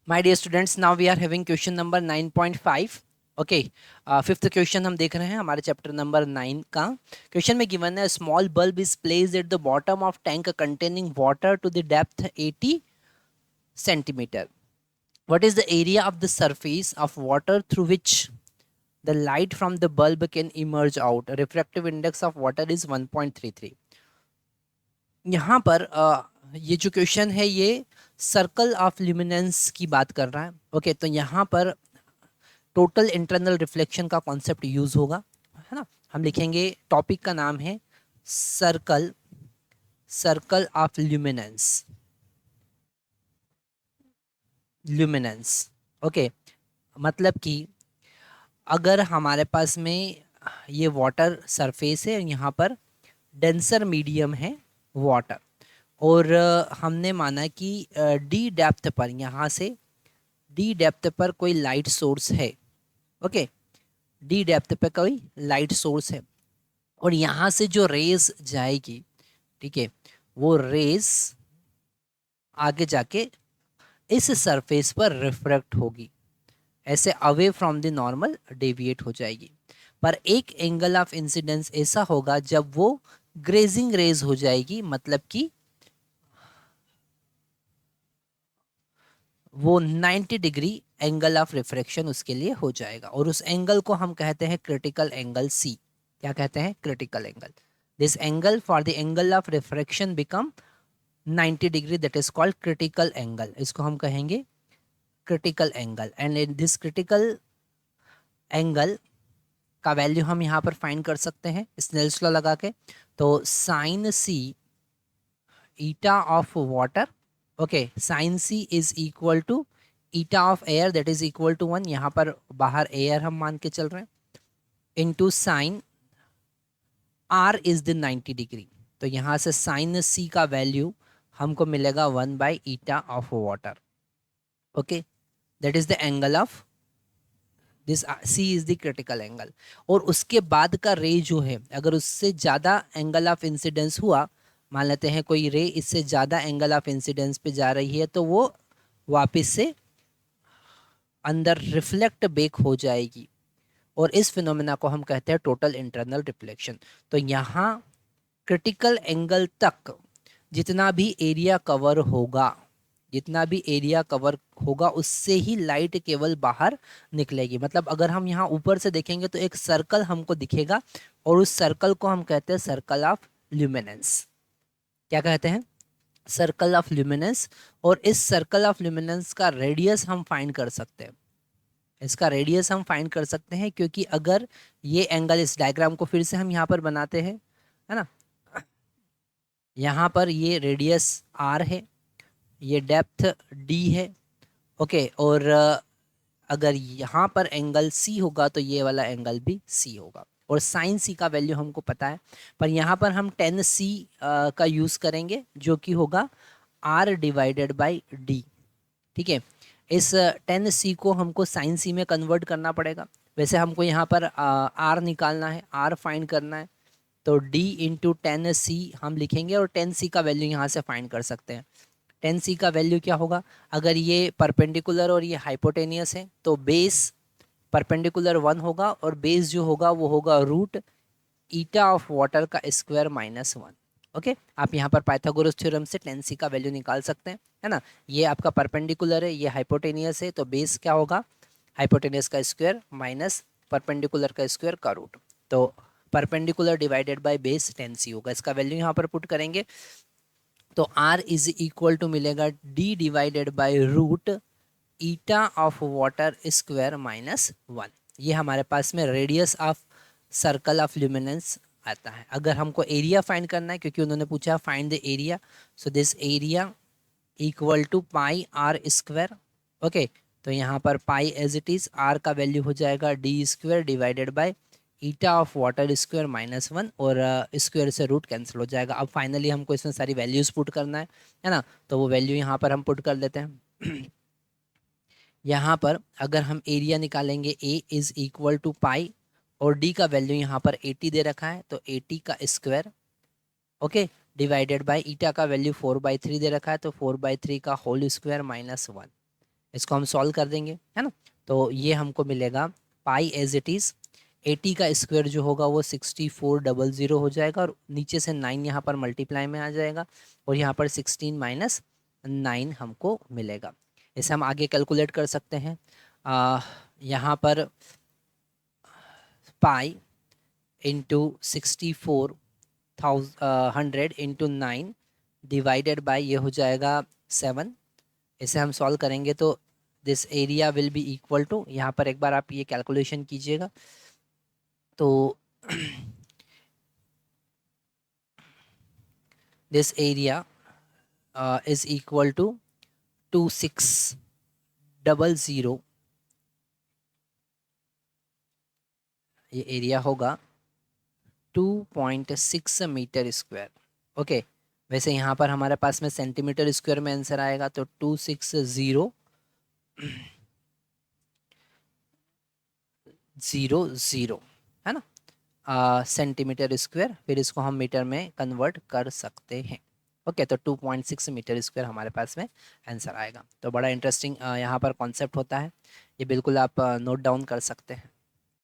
My dear students, now we are having question number 9.5. Okay, fifth question हम देख रहे हैं हमारे चैप्टर नंबर 9 का। क्वेश्चन में गिवन है small bulb is placed at the bottom of tank containing water to the depth 80 centimetre. What is the area of the surface of water through which the light from the bulb can emerge out? Refractive index of water is 1.33. यहाँ पर ये जो question है ये circle of luminance की बात कर रहा है। ओके, तो यहाँ पर टोटल इंटरनल रिफ्लेक्शन का कॉन्सेप्ट यूज होगा, है ना। हम लिखेंगे, टॉपिक का नाम है circle, circle of luminance, luminance. Okay, मतलब कि अगर हमारे पास में ये वाटर सरफेस है, यहाँ पर डेंसर मीडियम है वाटर, और हमने माना कि डी डेप्थ पर, यहाँ से डी डेप्थ पर कोई लाइट सोर्स है। ओके, डी डेप्थ पे कोई लाइट सोर्स है, और यहाँ से जो रेज जाएगी, ठीक है, वो रेज आगे जाके इस सरफेस पर रिफ्रैक्ट होगी, ऐसे away from the normal deviate हो जाएगी। पर एक एंगल ऑफ इंसिडेंस ऐसा होगा जब वो ग्रेजिंग रेज हो जाएगी, मतलब कि वो 90 डिग्री एंगल ऑफ रिफ्रैक्शन उसके लिए हो जाएगा, और उस एंगल को हम कहते हैं क्रिटिकल एंगल सी। क्या कहते हैं? Critical angle. This angle for the angle of refraction become 90 degree, that is called critical angle. इसको हम कहेंगे critical angle. And in this critical angle का वैल्यू हम यहाँ पर फाइंड कर सकते हैं स्नेल्स लॉ लगा के। तो sine C eta of water, okay, sine C is equal to eta of air, that is equal to 1, यहाँ पर बाहर एयर हम मान के चल रहे हैं, into sine R is the 90 degree. तो यहाँ से साइन सी का वैल्यू हमको मिलेगा 1 by eta of water. Okay, that is the angle of this, C is the critical angle. और उसके बाद का रे जो है, अगर उससे ज़्यादा एंगल ऑफ इंसिडेंस हुआ, मान लेते हैं कोई रे इससे ज़्यादा एंगल ऑफ इंसिडेंस पे जा रही है, तो वो वापस से अंदर रिफ्लेक्ट बैक हो जाएगी, और इस फिनोमेना को हम कहते हैं टोटल इंटरनल रिफ्लेक्शन। तो यहाँ क्रिटिकल एंगल तक जितना भी एरिया कवर होगा, जितना भी एरिया कवर होगा, उससे ही लाइट केवल बाहर निकलेगी। मतलब अगर हम यहाँ ऊपर से देखेंगे तो एक सर्कल हमको दिखेगा, और उस सर्कल को हम कहते हैं सर्कल ऑफ ल्यूमिनेंस। क्या कहते हैं? Circle of luminance. और इस सर्कल ऑफ ल्यूमिनेंस का रेडियस हम फाइंड कर सकते हैं, इसका रेडियस हम फाइंड कर सकते हैं, क्योंकि अगर ये एंगल, इस डायग्राम को फिर से हम यहाँ पर बनाते हैं, है ना, यहाँ पर ये रेडियस आर है, ये डेप्थ डी है। ओके, और अगर यहाँ पर एंगल सी होगा तो ये वाला एंगल भी सी होगा, और साइन सी का वैल्यू हमको पता है, पर यहाँ पर हम 10 सी का यूज़ करेंगे, जो कि होगा आर डिवाइडेड बाई डी। ठीक है, इस 10 सी को हमको साइन सी में कन्वर्ट करना पड़ेगा। वैसे हमको यहाँ पर आर निकालना है, आर फाइंड करना है, तो डी इंटू 10 सी हम लिखेंगे, और 10 सी का वैल्यू यहाँ से फाइंड कर सकते हैं। 10 सी का वैल्यू क्या होगा? अगर ये परपेंडिकुलर और ये हाइपोटेनियस है, तो बेस परपेंडिकुलर 1 होगा, और बेस जो होगा वो होगा रूट ईटा ऑफ वाटर का स्क्वायर माइनस 1। ओके, आप यहाँ पर पाइथागोरस थ्योरम से 10 सी का वैल्यू निकाल सकते हैं, है ना। ये आपका परपेंडिकुलर है, ये हाइपोटेनियस है, तो बेस क्या होगा? हाइपोटेनियस का स्क्वायर माइनस परपेंडिकुलर का स्क्वायर का रूट। तो परपेंडिकुलर डिवाइडेड बाय बेस 10 सी होगा, इसका वैल्यू यहाँ पर पुट करेंगे, तो R इज इक्वल टू मिलेगा D divided by root eta of water square minus 1। ये हमारे पास में radius of circle of luminance आता है। अगर हमको एरिया फाइंड करना है, क्योंकि उन्होंने पूछा find the area, so this area equal to pi R square. Okay, तो यहाँ पर pi as it is, R का वैल्यू हो जाएगा D square divided by eta of water square minus 1, और स्क्वायर से रूट कैंसिल हो जाएगा। अब फाइनली हमको इसमें सारी वैल्यूज पुट करना है ना, तो वो वैल्यू यहाँ पर हम पुट कर देते हैं। यहाँ पर अगर हम एरिया निकालेंगे, ए इज इक्वल टू पाई, और डी का वैल्यू यहाँ पर 80 दे रखा है, तो 80 का स्क्वायर, ओके, डिवाइडेड बाय ईटा का वैल्यू 4/3 दे रखा है, तो 4/3 का होल स्क्वायर माइनस 1। इसको हम सॉल्व कर देंगे, है ना। तो ये हमको मिलेगा पाई एज इट इज़ 80 का स्क्वायर जो होगा वो 6400 हो जाएगा, और नीचे से 9 यहाँ पर मल्टीप्लाई में आ जाएगा, और यहाँ पर 16 माइनस 9 हमको मिलेगा। इसे हम आगे कैलकुलेट कर सकते हैं। यहाँ पर pi into 64,100 into 9 divided by ये हो जाएगा 7। इसे हम सॉल्व करेंगे तो this area will be equal to, यहाँ पर एक बार आप ये कैलकुलेशन कीजिएगा तो this area is equal to 2600, ये एरिया होगा 2.6 मीटर स्क्वायर। ओके, वैसे यहाँ पर हमारे पास में सेंटीमीटर स्क्वायर में आंसर आएगा, तो 2600 है ना, सेंटीमीटर स्क्वायर, फिर इसको हम मीटर में कन्वर्ट कर सकते हैं। ओके, तो 2.6 मीटर स्क्वायर हमारे पास में आंसर आएगा। तो बड़ा इंटरेस्टिंग यहाँ पर कॉन्सेप्ट होता है, ये बिल्कुल आप नोट डाउन कर सकते हैं।